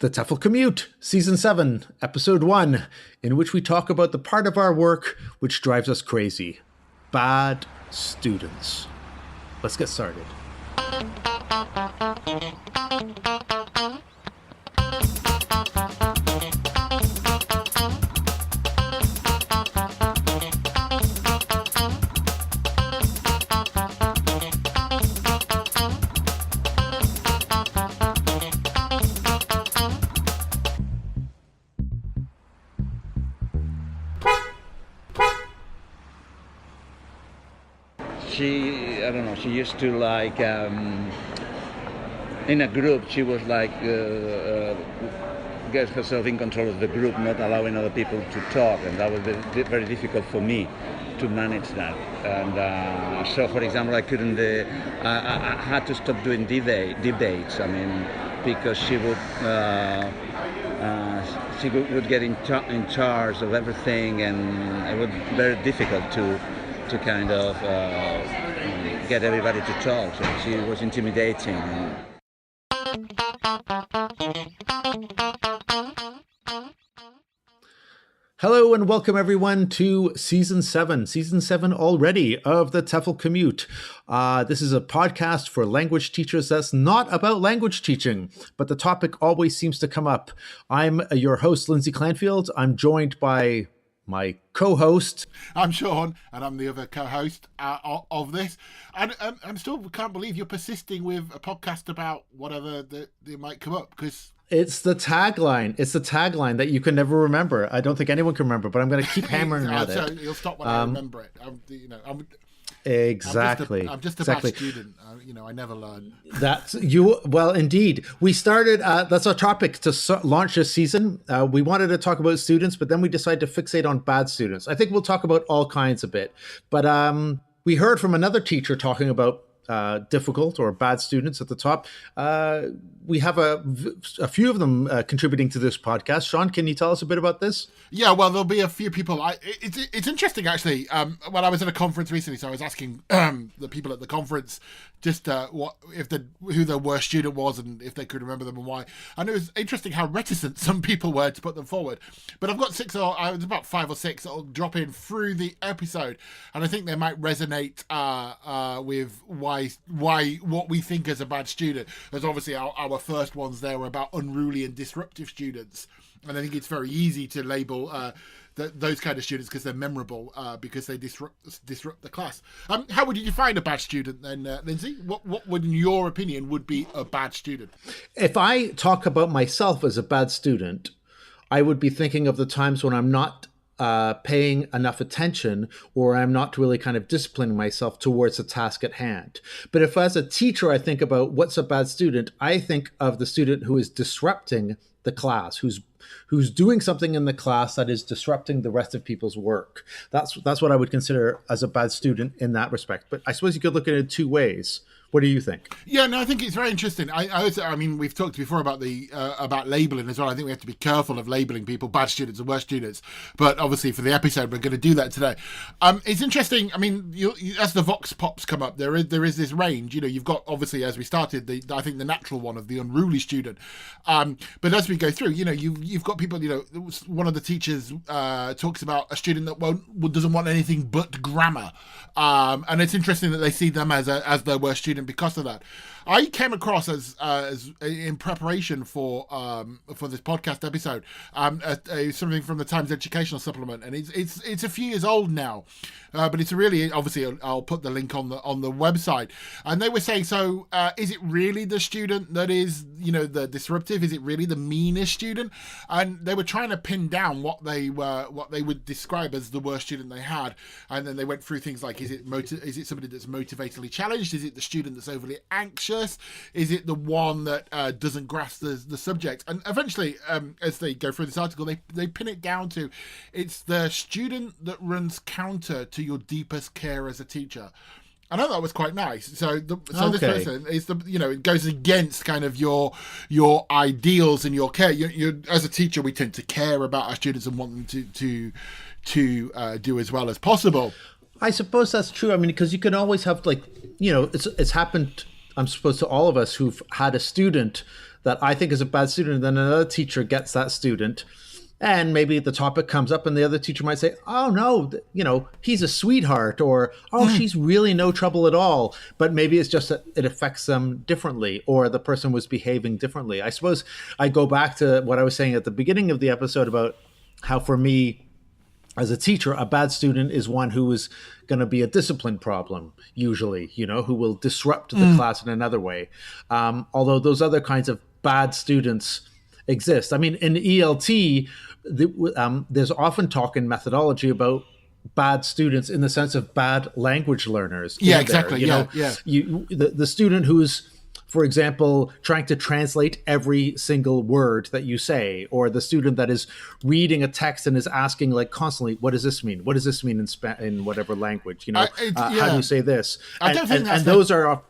the TEFL Commute, Season 7, Episode 1, in which we talk about the part of our work which drives us crazy. Bad students. Let's get started. She used to like, in a group, she was like, get herself in control of the group, not allowing other people to talk, and that was very difficult for me to manage that. And so, for example, I couldn't, I had to stop doing debates, because she would get in charge of everything, and it was very difficult to kind of get everybody to talk. So she was intimidating. Hello and welcome everyone to Season 7 already of the TEFL Commute. This is a podcast for language teachers that's not about language teaching, but the topic always seems to come up. I'm your host, Lindsay Clanfield. I'm joined by my co-host. I'm Shaun, and I'm the other co-host of this. And I still can't believe you're persisting with a podcast about whatever that might come up, because it's the tagline. It's the tagline that you can never remember. I don't think anyone can remember, but I'm going to keep hammering at so it. You'll stop when I remember it. Exactly. I'm just a bad student. I never learn. That's you. Well, indeed. We started, that's our topic to launch this season. We wanted to talk about students, but then we decided to fixate on bad students. I think we'll talk about all kinds a bit. But we heard from another teacher talking about difficult or bad students at the top. We have a few of them contributing to this podcast. Shaun, can you tell us a bit about this? Yeah, well, there'll be a few people. It's interesting, actually. When I was at a conference recently, so I was asking the people at the conference just who their worst student was and if they could remember them and why. And it was interesting how reticent some people were to put them forward. But I've got about 5 or 6 that'll drop in through the episode, and I think they might resonate with why what we think as a bad student. There's obviously our first ones there were about unruly and disruptive students, and I think it's very easy to label those kind of students because they're memorable because they disrupt the class. How would you define a bad student then, Lindsay? What would, in your opinion, would be a bad student? If I talk about myself as a bad student, I would be thinking of the times when I'm not paying enough attention, or I'm not really kind of disciplining myself towards the task at hand. But if as a teacher I think about what's a bad student, I think of the student who is disrupting the class, who's doing something in the class that is disrupting the rest of people's work. That's what I would consider as a bad student in that respect. But I suppose you could look at it 2 ways. What do you think? Yeah, no, I think it's very interesting. We've talked before about about labeling as well. I think we have to be careful of labeling people bad students and worse students. But obviously, for the episode, we're going to do that today. It's interesting. As the vox pops come up, there is this range. You've got, obviously, as we started, I think the natural one of the unruly student. But as we go through, you've got people. One of the teachers talks about a student that doesn't want anything but grammar, and it's interesting that they see them as their worst student because of that. I came across as in preparation for this podcast episode something from the Times Educational Supplement, and it's a few years old now, but it's really, obviously I'll put the link on the website. And they were saying, so is it really the student that is the disruptive? Is it really the meanest student? And they were trying to pin down what they would describe as the worst student they had, and then they went through things like, is it somebody that's motivationally challenged? Is it the student that's overly anxious? Is it the one that doesn't grasp the subject? And eventually, as they go through this article, they pin it down to, it's the student that runs counter to your deepest care as a teacher. I know that was quite nice. So this person is it goes against kind of your ideals and your care. You as a teacher, we tend to care about our students and want them to do as well as possible. I suppose that's true. Because you can always have it's happened, I suppose, to all of us who've had a student that I think is a bad student, and then another teacher gets that student, and maybe the topic comes up and the other teacher might say, oh no, he's a sweetheart, or oh, she's really no trouble at all. But maybe it's just that it affects them differently, or the person was behaving differently. I suppose I go back to what I was saying at the beginning of the episode about how, for me as a teacher, a bad student is one who is going to be a discipline problem, usually, who will disrupt the class in another way. Although those other kinds of bad students exist. I mean, in ELT, there's often talk in methodology about bad students in the sense of bad language learners. Yeah, exactly. The student who's, for example, trying to translate every single word that you say, or the student that is reading a text and is asking like constantly, what does this mean? What does this mean in whatever language? How do you say this? And those are...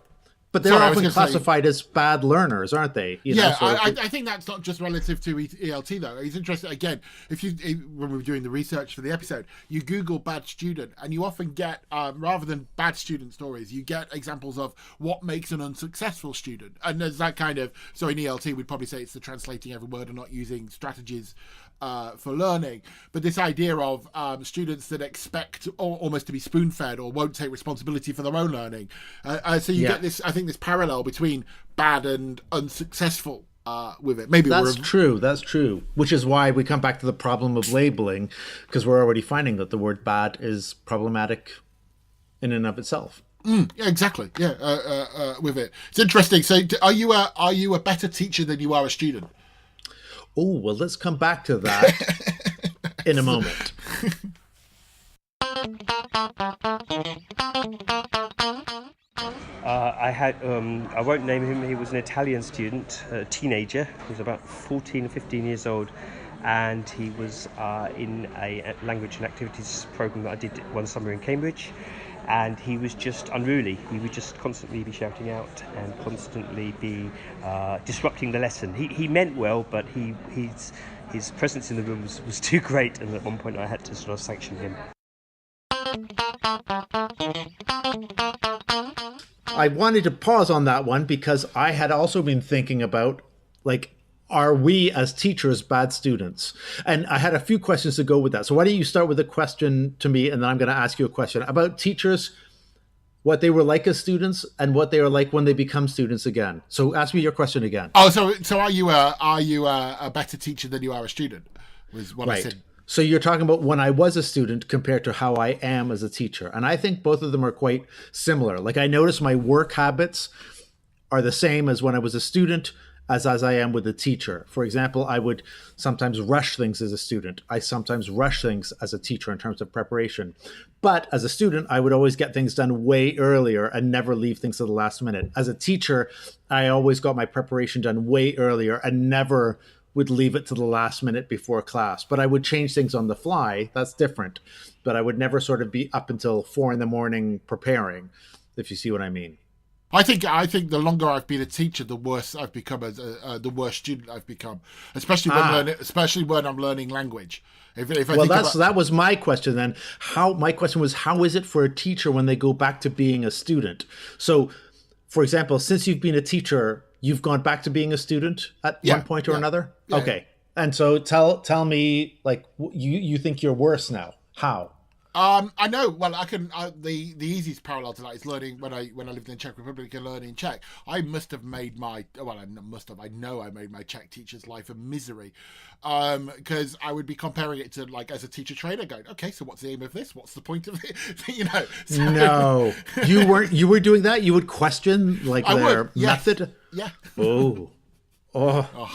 But they're often classified as bad learners, aren't they? I think that's not just relative to ELT, though. It's interesting. Again, when we were doing the research for the episode, you Google bad student, and you often get, rather than bad student stories, you get examples of what makes an unsuccessful student. And there's that kind of, so in ELT, we'd probably say it's the translating every word and not using strategies for learning. But this idea of students that expect almost to be spoon-fed or won't take responsibility for their own learning. So you get this, I think, this parallel between bad and unsuccessful with it. Maybe that's true. Which is why we come back to the problem of labeling, because we're already finding that the word bad is problematic in and of itself. Yeah, exactly. Yeah, with it. It's interesting. So are you a better teacher than you are a student? Oh, well, let's come back to that in a moment. I won't name him. He was an Italian student, a teenager. He was about 14 or 15 years old. And he was in a language and activities program that I did one summer in Cambridge. And he was just unruly. He would just constantly be shouting out and constantly be disrupting the lesson. He meant well, but his presence in the room was too great, and at one point I had to sort of sanction him. I wanted to pause on that one because I had also been thinking about, are we as teachers bad students? And I had a few questions to go with that. So why don't you start with a question to me, and then I'm going to ask you a question about teachers, what they were like as students and what they are like when they become students again. So ask me your question again. Oh, so are you a better teacher than you are a student? Was what I said. So you're talking about when I was a student compared to how I am as a teacher. And I think both of them are quite similar. Like, I notice my work habits are the same as when I was a student as I am with a teacher. For example, I would sometimes rush things as a student. I sometimes rush things as a teacher in terms of preparation. But as a student, I would always get things done way earlier and never leave things to the last minute. As a teacher, I always got my preparation done way earlier and never would leave it to the last minute before class. But I would change things on the fly. That's different. But I would never sort of be up until 4 a.m. preparing, if you see what I mean. I think the longer I've been a teacher, the worse I've become as the worse student I've become, especially when I'm learning language. That was my question then. My question was, how is it for a teacher when they go back to being a student? So, for example, since you've been a teacher, you've gone back to being a student at one point or another? Yeah. Okay. And so tell me, you think you're worse now. How? I know. Well, I can. The easiest parallel to that is learning when I lived in the Czech Republic and learning Czech. I must have made my. Well, I know I made my Czech teacher's life a misery, because I would be comparing it to as a teacher trainer, going, okay, so what's the aim of this? What's the point of it? So, no, you weren't. You were doing that. You would question their method. Yeah. Oh,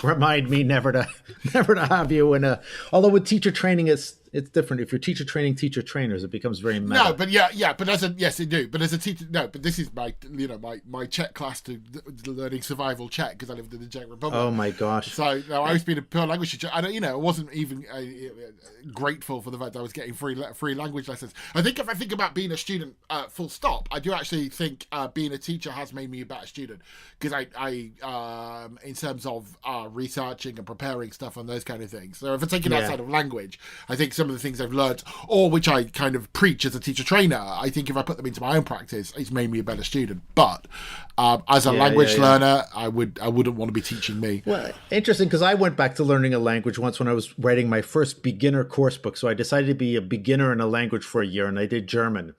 remind me never to have you in a. Although with teacher training, it's different. If you're teacher training teacher trainers, it becomes very meta. No, but but yes, they do. But as a teacher, no. But this is my Czech class to learning survival Czech, because I lived in the Czech Republic. Oh my gosh! So no, I was being a pure language teacher. I wasn't even grateful for the fact that I was getting free language lessons. I think if I think about being a student, full stop, I do actually think being a teacher has made me a better student, because I in terms of researching and preparing stuff and those kind of things. So if I take it outside of language, I think some of the things I've learned, or which I kind of preach as a teacher trainer, I think if I put them into my own practice, it's made me a better student. But as a language learner, I wouldn't want to be teaching me. Well, interesting, because I went back to learning a language once when I was writing my first beginner course book. So I decided to be a beginner in a language for a year, and I did German.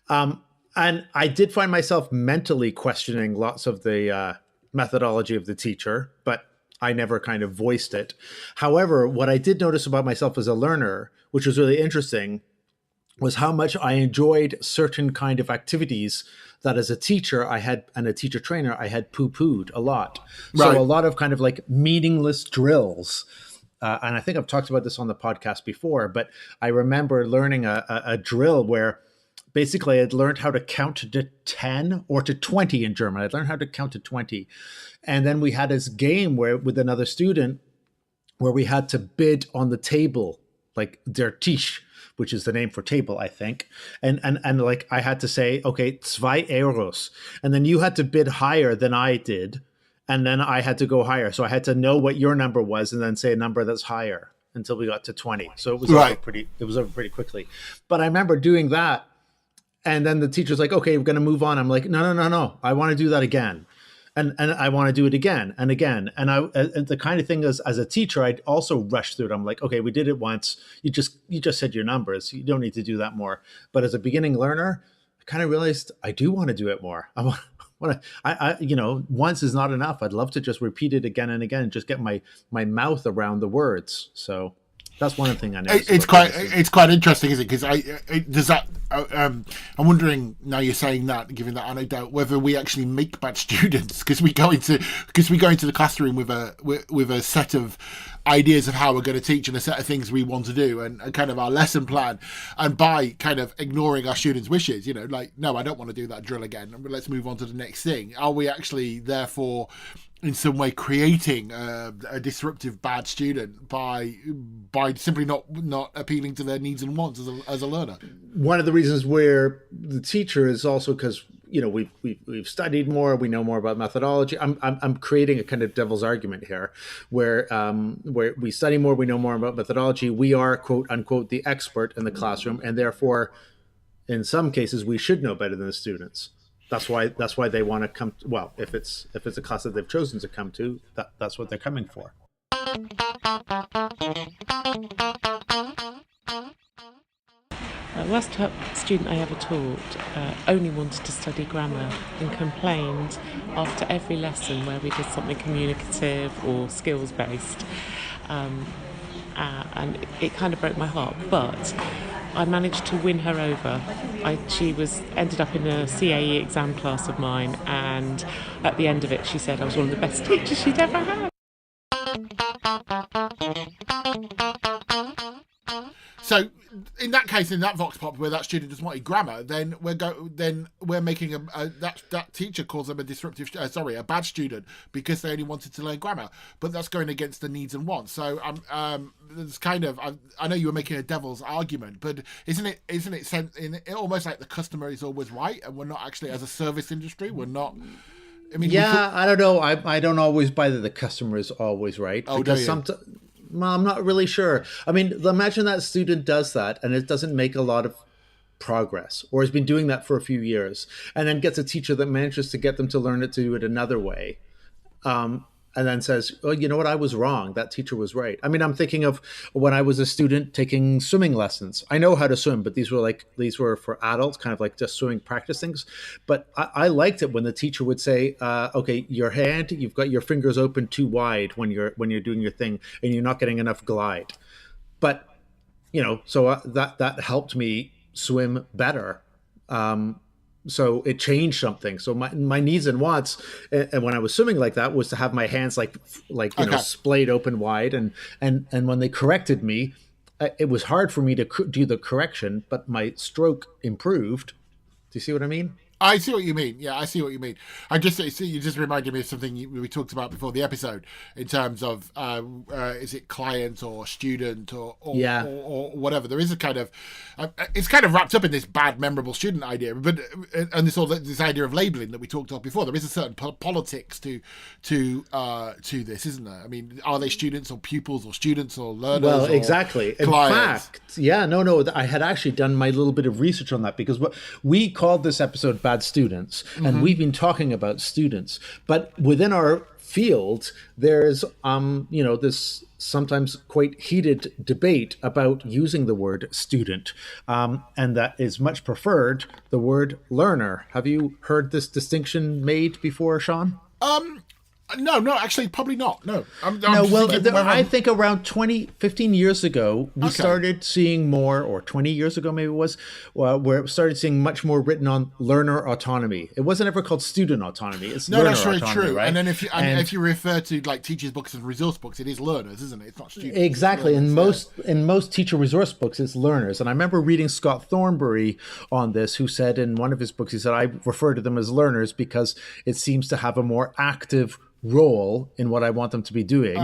And I did find myself mentally questioning lots of the methodology of the teacher, but I never kind of voiced it. However, what I did notice about myself as a learner, which was really interesting, was how much I enjoyed certain kind of activities that as a teacher I had, and a teacher trainer, I had poo-pooed a lot. Right. So a lot of kind of like meaningless drills. And I think I've talked about this on the podcast before, but I remember learning a drill where basically I'd learned how to count to 10 or to 20 in German. I'd learned how to count to 20. And then we had this game where with another student where we had to bid on the table, like der Tisch, which is the name for table, I think. And like I had to say, okay, 2 euros. And then you had to bid higher than I did. And then I had to go higher. So I had to know what your number was and then say a number that's higher until we got to 20. So it was over pretty quickly. But I remember doing that. And then the teacher's like, okay, we're going to move on. I'm like, no. I want to do that again. And I want to do it again and again. And the kind of thing is, as a teacher, I'd also rush through it. I'm like, okay, we did it once. You just said your numbers. You don't need to do that more. But as a beginning learner, I kind of realized I do want to do it more. Once is not enough. I'd love to just repeat it again and again and just get my mouth around the words. So that's one thing I know. It's quite interesting, isn't it? Because I'm wondering now you're saying that, giving that anecdote, whether we actually make bad students because we go into the classroom with a set of ideas of how we're going to teach and a set of things we want to do and kind of our lesson plan, and by kind of ignoring our students' wishes, like, no, I don't want to do that drill again. Let's move on to the next thing. Are we actually therefore in some way creating a disruptive bad student by simply not appealing to their needs and wants as a learner? One of the reasons where the teacher is also because we've studied more, we know more about methodology. I'm creating a kind of devil's argument here, where we study more, we know more about methodology. We are, quote unquote, the expert in the classroom, and therefore, in some cases, we should know better than the students. That's why they want to come. Well, if it's a class that they've chosen to come to, that's what they're coming for. Last student I ever taught only wanted to study grammar and complained after every lesson where we did something communicative or skills-based, and it kind of broke my heart. But I managed to win her over. She ended up in a CAE exam class of mine, and at the end of it she said I was one of the best teachers she'd ever had. So, in that case, in that vox pop where that student just wanted grammar, then we're making that teacher calls them a bad student because they only wanted to learn grammar, but that's going against the needs and wants. So, it's kind of I know you were making a devil's argument, but isn't it almost like the customer is always right, and we're not actually, as a service industry, we're not. I mean, I don't know. I don't always buy that the customer is always right. Oh, because do you? sometimes. Well, I'm not really sure. I mean, imagine that student does that and it doesn't make a lot of progress, or has been doing that for a few years, and then gets a teacher that manages to get them to learn it, to do it another way. And then says, oh, you know what? I was wrong. That teacher was right. I mean, I'm thinking of when I was a student taking swimming lessons. I know how to swim, but these were for adults, kind of like just swimming practice things. But I liked it when the teacher would say, okay, your hand, you've got your fingers open too wide when you're doing your thing and you're not getting enough glide. But, so that helped me swim better. So it changed something. So my needs and wants, and when I was swimming like that, was to have my hands splayed open wide. And when they corrected me, it was hard for me to do the correction, but my stroke improved. Do you see what I mean? I see what you mean. Yeah, I see what you mean. I just you just reminded me of something we talked about before the episode in terms of is it client or student or whatever. There is a kind of it's kind of wrapped up in this bad memorable student idea, but and this idea of labeling that we talked about before. There is a certain politics to this, isn't there? I mean, are they students or pupils or students or learners? Well, or exactly. clients? In fact, no, I had actually done my little bit of research on that because we called this episode Bad Students, and we've been talking about students. But within our field, there's, this sometimes quite heated debate about using the word student, and that is much preferred the word learner. Have you heard this distinction made before, Shaun? No, actually, probably not. No. I think around 15 years ago, we started seeing more, or 20 years ago maybe it was, where we started seeing much more written on learner autonomy. It wasn't ever called student autonomy. It's learner that's very autonomy, true. right? And then if you refer to like teachers' books and resource books, it is learners, isn't it? It's not students. Exactly. Learners, in most teacher resource books, it's learners. And I remember reading Scott Thornbury on this, who said in one of his books, he said, I refer to them as learners because it seems to have a more active role in what I want them to be doing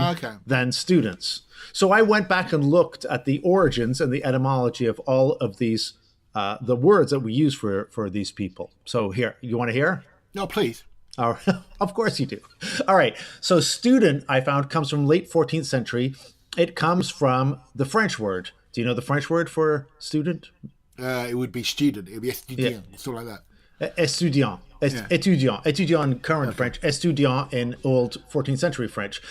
than students. So I went back and looked at the origins and the etymology of all of these, the words that we use for these people. So here, you want to hear? No, please. Of course you do. All right. So student, I found, comes from late 14th century. It comes from the French word. Do you know the French word for student? It would be student. It would be étudiant, something like that. Étudiant. Étudiant in current French, étudiant in old 14th century French.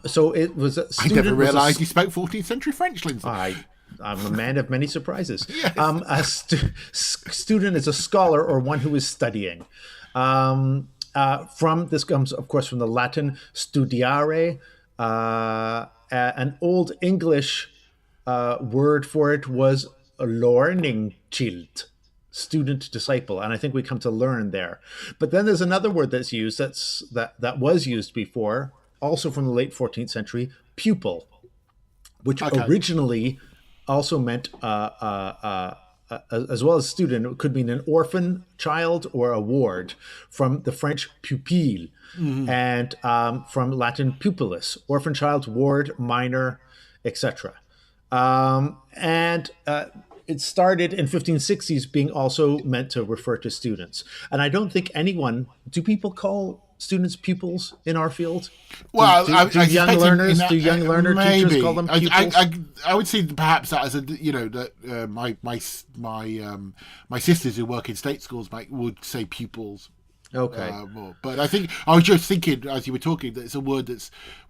So it was a student. I never realised you spoke 14th century French, Lindsay. I'm a man of many surprises. Yes. Student is a scholar or one who is studying. This comes, of course, from the Latin studiare. An old English word for it was learning child. Student disciple, and I think we come to learn there. But then there's another word that's used that was used before, also from the late 14th century, pupil, which originally also meant as well as student, it could mean an orphan child or a ward, from the French pupille, and from Latin pupillus, orphan child, ward, minor, etc. It started in 1560s being also meant to refer to students. And I don't think do people call students pupils in our field? Well, do young learner teachers call them pupils? I would see perhaps that as my sisters who work in state schools would say pupils. Okay. More. But I think I was just thinking as you were talking that it's a word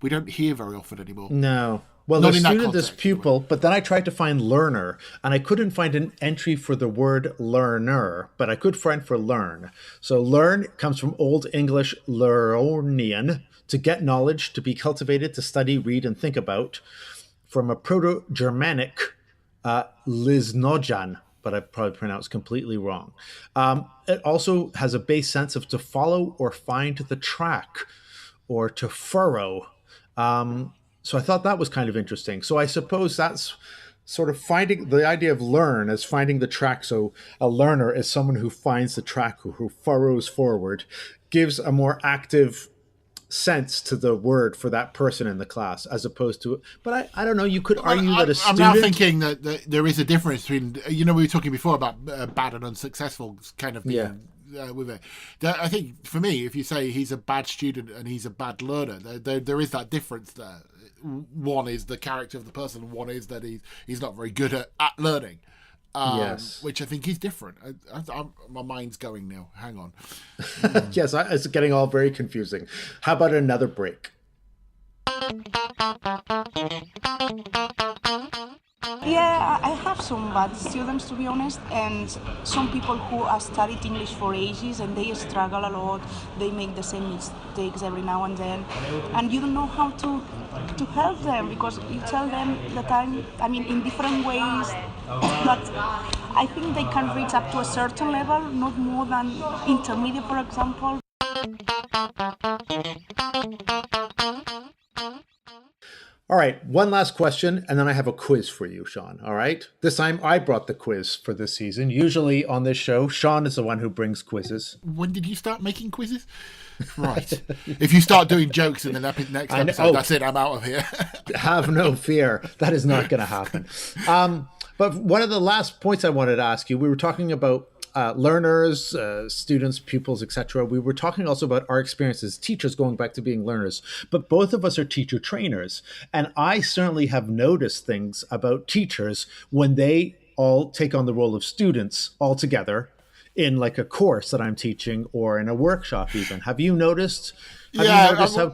we don't hear very often anymore. No. Well, the student is pupil, but then I tried to find learner, and I couldn't find an entry for the word learner, but I could find for learn. So learn comes from Old English learnian, to get knowledge, to be cultivated, to study, read, and think about, from a Proto-Germanic liznodjan, but I probably pronounced completely wrong. It also has a base sense of to follow or find the track, or to furrow. So I thought that was kind of interesting. So I suppose that's sort of finding the idea of learn as finding the track. So a learner is someone who finds the track, who furrows forward, gives a more active sense to the word for that person in the class, as opposed to, but I don't know, you could argue that a student... I'm now thinking that there is a difference between, we were talking before about bad and unsuccessful kind of being... with it. I think for me, if you say he's a bad student and he's a bad learner, there is that difference there. One is the character of the person, one is that he's not very good at learning. Which I think is different. My mind's going now. Hang on. Yes, it's getting all very confusing. How about another break? Yeah, I have some bad students, to be honest, and some people who have studied English for ages and they struggle a lot. They make the same mistakes every now and then, and you don't know how to help them, because you tell them the time, in different ways, that I think they can reach up to a certain level, not more than intermediate, for example. All right, one last question, and then I have a quiz for you, Shaun. All right? This time I brought the quiz for this season. Usually on this show, Shaun is the one who brings quizzes. When did you start making quizzes? Right. If you start doing jokes in the next episode, that's it. I'm out of here. Have no fear. That is not going to happen. But one of the last points I wanted to ask you, we were talking about learners, students, pupils, etc. We were talking also about our experiences, teachers going back to being learners. But both of us are teacher trainers. And I certainly have noticed things about teachers when they all take on the role of students all together in like a course that I'm teaching or in a workshop even. Have you noticed? What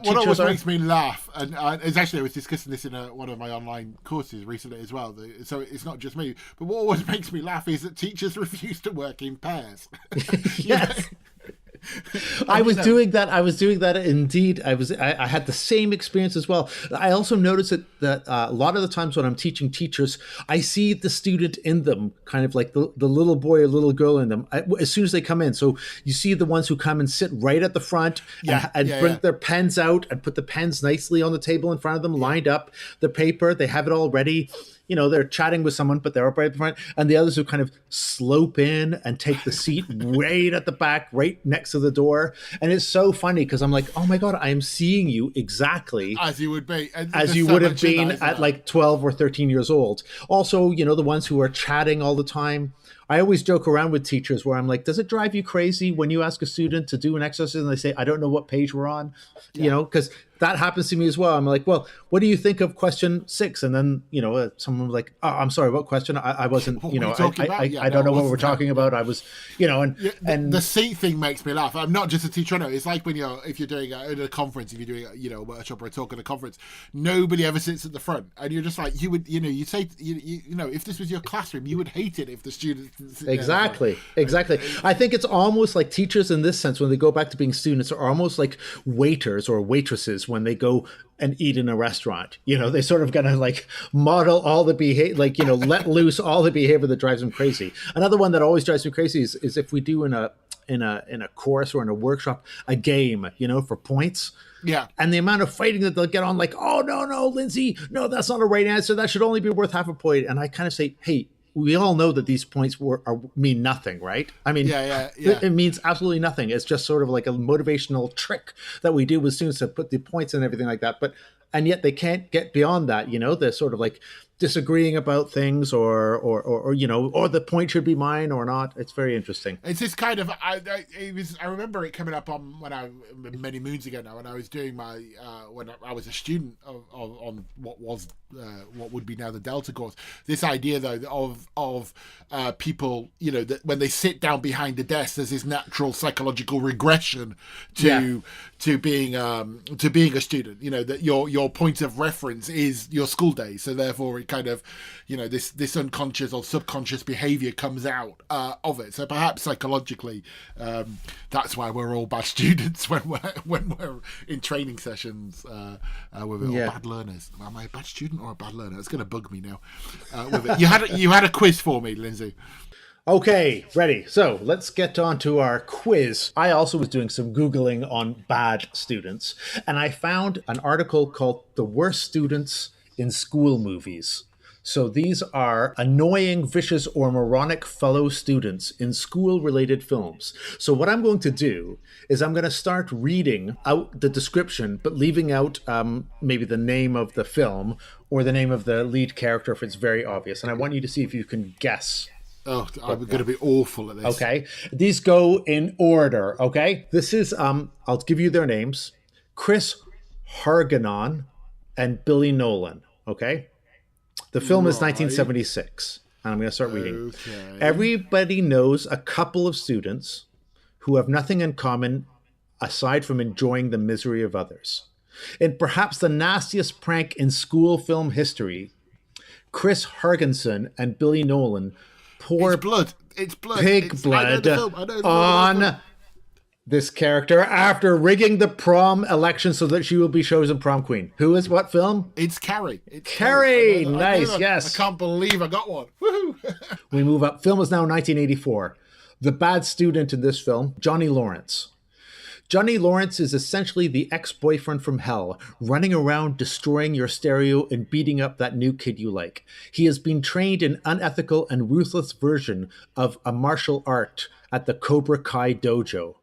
always makes me laugh, and it's actually, I was discussing this in one of my online courses recently as well, so it's not just me, but what always makes me laugh is that teachers refuse to work in pairs. Yes. I was doing that indeed. I had the same experience as well. I also noticed that a lot of the times when I'm teaching teachers, I see the student in them, kind of like the little boy or little girl in them, as soon as they come in. So you see the ones who come and sit right at the front and bring their pens out and put the pens nicely on the table in front of them, lined up, the paper, they have it all ready. You know, they're chatting with someone, but they're up right at the front. And the others who kind of slope in and take the seat right at the back, right next to the door. And it's so funny because I'm like, oh my God, I am seeing you exactly as you would be, as you would have been at like 12 or 13 years old. Also, you know, the ones who are chatting all the time. I always joke around with teachers where I'm like, does it drive you crazy when you ask a student to do an exercise and they say, I don't know what page we're on? Yeah. You know, because that happens to me as well. I'm like, well, what do you think of question 6? And then, you know, someone was like, oh, I'm sorry, what question? I wasn't, you know, I don't know what we're talking about. I was, you know, and the seat thing makes me laugh. I'm not just a teacher. No, it's like when if you're doing a conference, if you're doing a workshop or a talk at a conference, nobody ever sits at the front. And you're just like, you would, you know, you say, you know, if this was your classroom, you would hate it if the students Exactly. I think it's almost like teachers in this sense, when they go back to being students, are almost like waiters or waitresses when they go and eat in a restaurant. You know, they sort of gonna like model all the behavior, like, you know, let loose all the behavior that drives them crazy. Another one that always drives me crazy is if we do in a course or in a workshop a game, you know, for points. Yeah. And the amount of fighting that they'll get on, like, oh no, Lindsay, no, that's not a right answer. That should only be worth half a point. And I kind of say, hey, we all know that these points mean nothing, right? I mean, it means absolutely nothing. It's just sort of like a motivational trick that we do with students to put the points and everything like that. And yet they can't get beyond that. You know, they're sort of like disagreeing about things or you know, or the point should be mine or not. It's very interesting. It's this kind of I remember it coming up on many moons ago now when I was doing my when I was a student on what would be now the Delta course. This idea though of people, you know, that when they sit down behind a desk, there's this natural psychological regression to being a student. You know, that your point of reference is your school days, so therefore it kind of, you know, this unconscious or subconscious behavior comes out of it. So perhaps psychologically, that's why we're all bad students when we're in training sessions with it, or bad learners. Am I a bad student or a bad learner? It's going to bug me now. With it. You had a quiz for me, Lindsay. Okay, ready. So let's get on to our quiz. I also was doing some Googling on bad students, and I found an article called The Worst Students in School Movies. So these are annoying, vicious, or moronic fellow students in school-related films. So what I'm going to do is I'm going to start reading out the description, but leaving out maybe the name of the film or the name of the lead character if it's very obvious. And I want you to see if you can guess. Oh, I'm going to be awful at this. Okay. These go in order, okay? This is, I'll give you their names. Chris Harganon and Billy Nolan, okay? The film is 1976, and I'm going to start reading. Okay. Everybody knows a couple of students who have nothing in common aside from enjoying the misery of others. In perhaps the nastiest prank in school film history, Chris Hargensen and Billy Nolan pour It's blood. Pig blood on this character after rigging the prom election so that she will be chosen prom queen. Who is what film? It's Carrie. Carrie. Nice, yes. I can't believe I got one. Woohoo! We move up. Film is now 1984. The bad student in this film, Johnny Lawrence. Johnny Lawrence is essentially the ex-boyfriend from hell, running around destroying your stereo and beating up that new kid you like. He has been trained in unethical and ruthless version of a martial art at the Cobra Kai dojo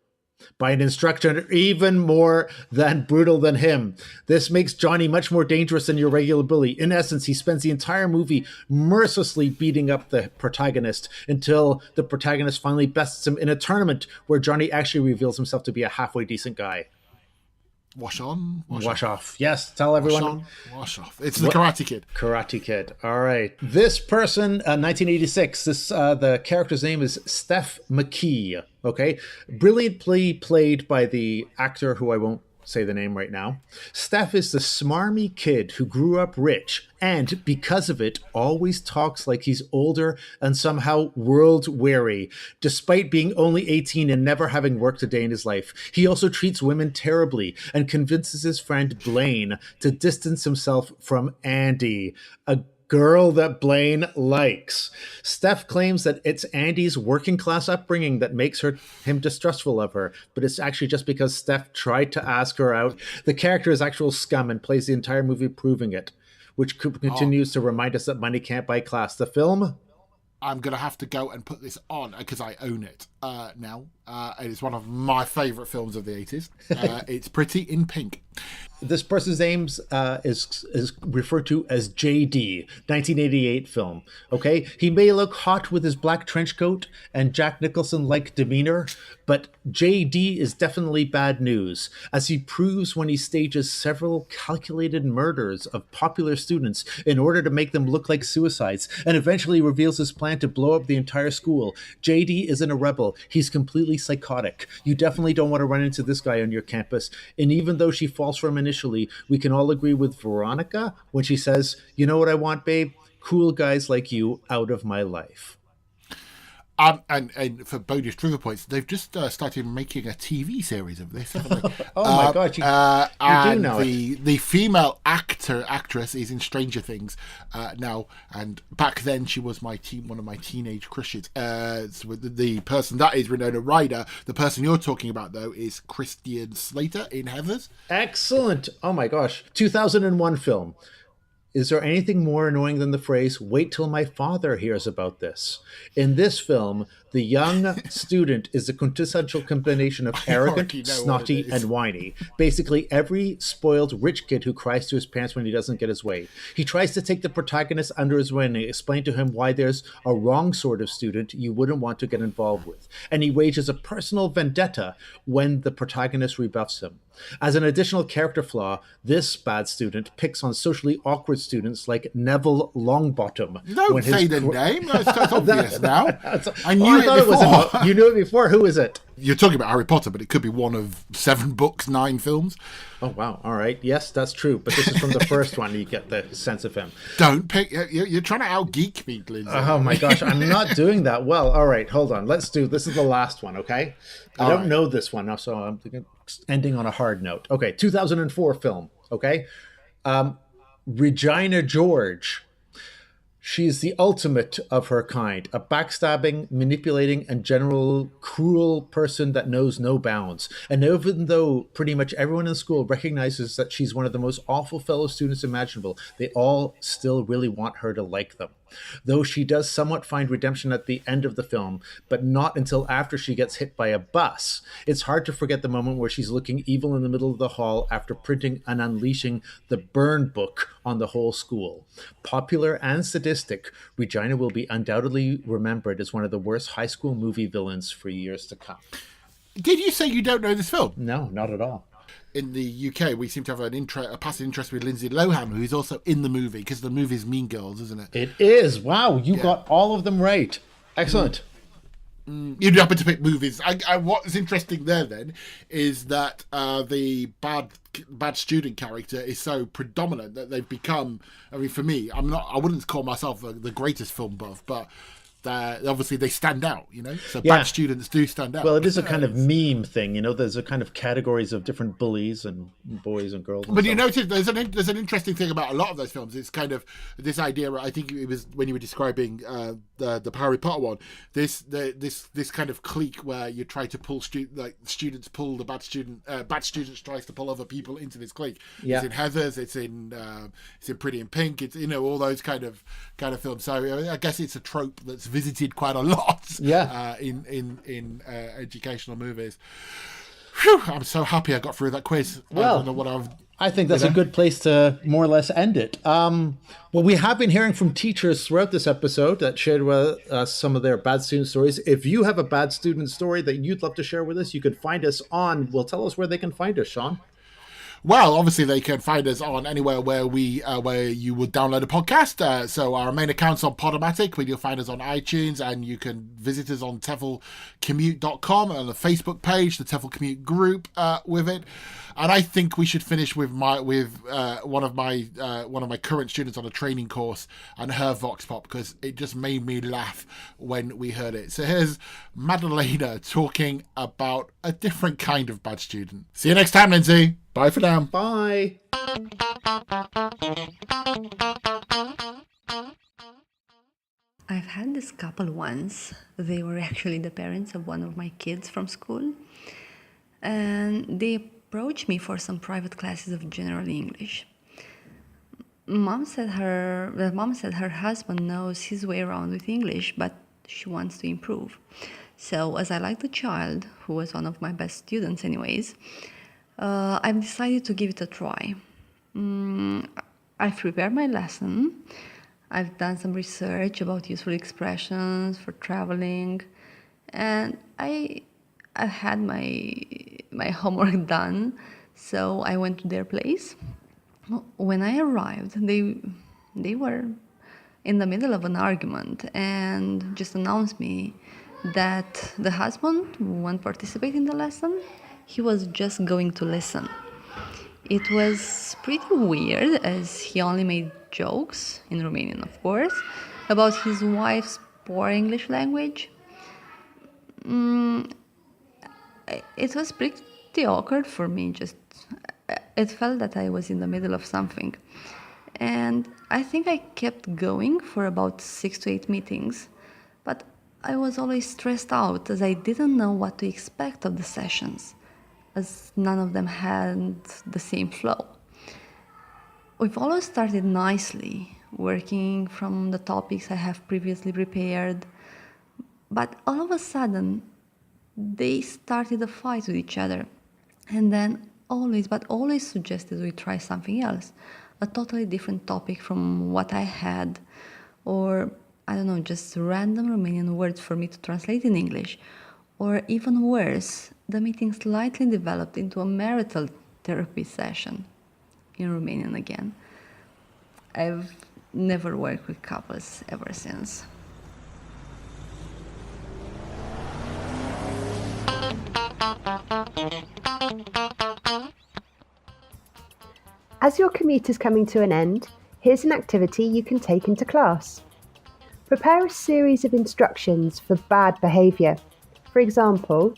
by an instructor even more than brutal than him. This makes Johnny much more dangerous than your regular bully. In essence, he spends the entire movie mercilessly beating up the protagonist until the protagonist finally bests him in a tournament where Johnny actually reveals himself to be a halfway decent guy. Wash on, wash off. Yes, tell everyone. Wash on, wash off. It's the Karate Kid. Karate Kid. All right. This person, 1986. The character's name is Steph McKee. Okay, brilliantly played by the actor who I won't say the name right now. Steph is the smarmy kid who grew up rich and, because of it, always talks like he's older and somehow world-weary, despite being only 18 and never having worked a day in his life. He also treats women terribly and convinces his friend Blaine to distance himself from Andy, a girl that Blaine likes. Steph claims that it's Andy's working class upbringing that makes him distrustful of her, but it's actually just because Steph tried to ask her out. The character is actual scum and plays the entire movie proving it, which continues to remind us that money can't buy class. The film? I'm going to have to go and put this on because I own it now. It is one of my favourite films of the 80s. It's Pretty in Pink. This person's name is referred to as JD, 1988 film. Okay, he may look hot with his black trench coat and Jack Nicholson-like demeanor, but JD is definitely bad news, as he proves when he stages several calculated murders of popular students in order to make them look like suicides, and eventually reveals his plan to blow up the entire school. JD isn't a rebel. He's completely psychotic. You definitely don't want to run into this guy on your campus, and even though she falls for him initially, we can all agree with Veronica when she says, "You know what I want, babe? Cool guys like you out of my life." And for bonus trivia points, they've just started making a TV series of this, haven't they? Oh my God, you do know it. The female actress is in Stranger Things now, and back then she was one of my teenage crushes. So the person that is Winona Ryder. The person you're talking about, though, is Christian Slater in Heathers. Excellent. Oh my gosh. 2001 film. Is there anything more annoying than the phrase, "wait till my father hears about this"? In this film, the young student is the quintessential combination of arrogant, snotty, and whiny. Basically, every spoiled rich kid who cries to his parents when he doesn't get his way. He tries to take the protagonist under his wing and explain to him why there's a wrong sort of student you wouldn't want to get involved with. And he wages a personal vendetta when the protagonist rebuffs him. As an additional character flaw, this bad student picks on socially awkward students like Neville Longbottom. Don't say the name. That's obvious now. I knew it before. You knew it before. Who is it? You're talking about Harry Potter, but it could be one of 7 books, 9 films. Oh, wow. All right. Yes, that's true. But this is from the first one. You get the sense of him. Don't pick. You're trying to out-geek me, Lindsay. Oh, my gosh. I'm not doing that well. All right. Hold on. This is the last one, okay? I don't know this one, so I'm ending on a hard note. Okay. 2004 film, okay? Regina George. She's the ultimate of her kind, a backstabbing, manipulating, and general cruel person that knows no bounds. And even though pretty much everyone in school recognizes that she's one of the most awful fellow students imaginable, they all still really want her to like them. Though she does somewhat find redemption at the end of the film, but not until after she gets hit by a bus. It's hard to forget the moment where she's looking evil in the middle of the hall after printing and unleashing the burn book on the whole school. Popular and sadistic, Regina will be undoubtedly remembered as one of the worst high school movie villains for years to come. Did you say you don't know this film? No, not at all. In the UK, we seem to have a passive interest with Lindsay Lohan, who is also in the movie, because the movie is Mean Girls, isn't it? It is. Wow, you got all of them right. Excellent. You happen to pick movies. What's interesting there, then, is that the bad student character is so predominant that they've become. I mean, for me, I wouldn't call myself the greatest film buff, but obviously they stand out, so Yeah. bad students do stand out. Well, it is a kind of meme thing, there's a kind of categories of different bullies and boys and girls. But you notice there's an interesting thing about a lot of those films. It's kind of this idea. I think it was when you were describing the Harry Potter one. This kind of clique where you try to pull students pull the bad students tries to pull other people into this clique. Yeah. It's in Heathers. It's in Pretty in Pink. It's all those kind of films. So I guess it's a trope that's visited quite a lot. Yeah. In educational movies. Whew, I'm so happy I got through that quiz. Well, I don't know what I think that's a good place to more or less end it. Well, we have been hearing from teachers throughout this episode that shared with us some of their bad student stories. If you have a bad student story that you'd love to share with us, you can find us on. Well, tell us where they can find us, Shaun. Well, obviously they can find us on anywhere where you would download a podcast. So our main account's on Podomatic, where you'll find us on iTunes, and you can visit us on TEFLcommute.com and on the Facebook page, the TEFL Commute group with it. And I think we should finish with one of my current students on a training course and her vox pop, because it just made me laugh when we heard it. So here's Madalena talking about a different kind of bad student. See you next time, Lindsay. Bye for now. Bye. I've had this couple once. They were actually the parents of one of my kids from school. And they approached me for some private classes of general English. Mom said her husband knows his way around with English, but she wants to improve. So as I like the child, who was one of my best students anyways, I've decided to give it a try. I've prepared my lesson. I've done some research about useful expressions for traveling, and I had my homework done, so I went to their place. When I arrived, they were in the middle of an argument and just announced me that the husband won't participate in the lesson. He was just going to listen. It was pretty weird, as he only made jokes, in Romanian of course, about his wife's poor English language. It was pretty awkward for me. It felt that I was in the middle of something. And I think I kept going for about 6 to 8 meetings, but I was always stressed out as I didn't know what to expect of the sessions, as none of them had the same flow. We've always started nicely, working from the topics I have previously prepared, but all of a sudden, they started a fight with each other, and then always suggested we try something else, a totally different topic from what I had, or I don't know, just random Romanian words for me to translate in English. Or even worse, the meeting slightly developed into a marital therapy session in Romanian again. I've never worked with couples ever since. As your commute is coming to an end, here's an activity you can take into class. Prepare a series of instructions for bad behaviour. For example,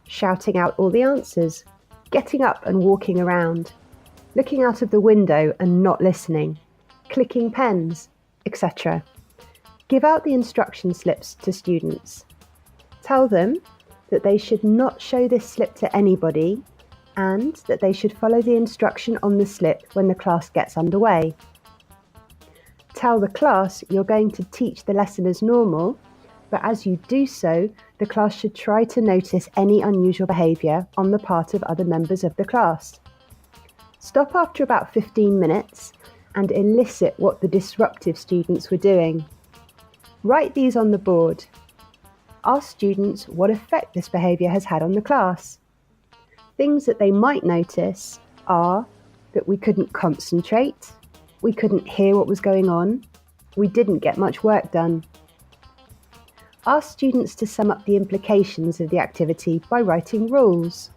shouting out all the answers, getting up and walking around, looking out of the window and not listening, clicking pens, etc. Give out the instruction slips to students. Tell them that they should not show this slip to anybody and that they should follow the instruction on the slip when the class gets underway. Tell the class you're going to teach the lesson as normal, but as you do so, the class should try to notice any unusual behaviour on the part of other members of the class. Stop after about 15 minutes and elicit what the disruptive students were doing. Write these on the board. Ask students what effect this behaviour has had on the class. Things that they might notice are that we couldn't concentrate, we couldn't hear what was going on, we didn't get much work done. Ask students to sum up the implications of the activity by writing rules.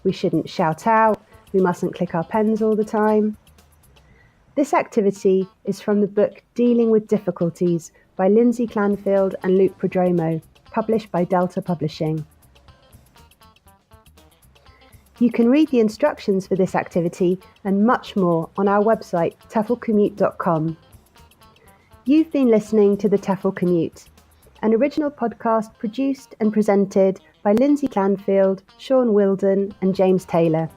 We shouldn't shout out, we mustn't click our pens all the time. This activity is from the book Dealing with Difficulties by Lindsay Clanfield and Luke Prodromo, published by Delta Publishing. You can read the instructions for this activity and much more on our website, TEFLcommute.com. You've been listening to the TEFL Commute, an original podcast produced and presented by Lindsay Clanfield, Shaun Wilden and James Taylor.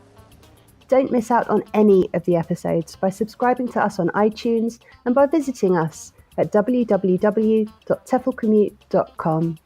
Don't miss out on any of the episodes by subscribing to us on iTunes and by visiting us at www.teflcommute.com.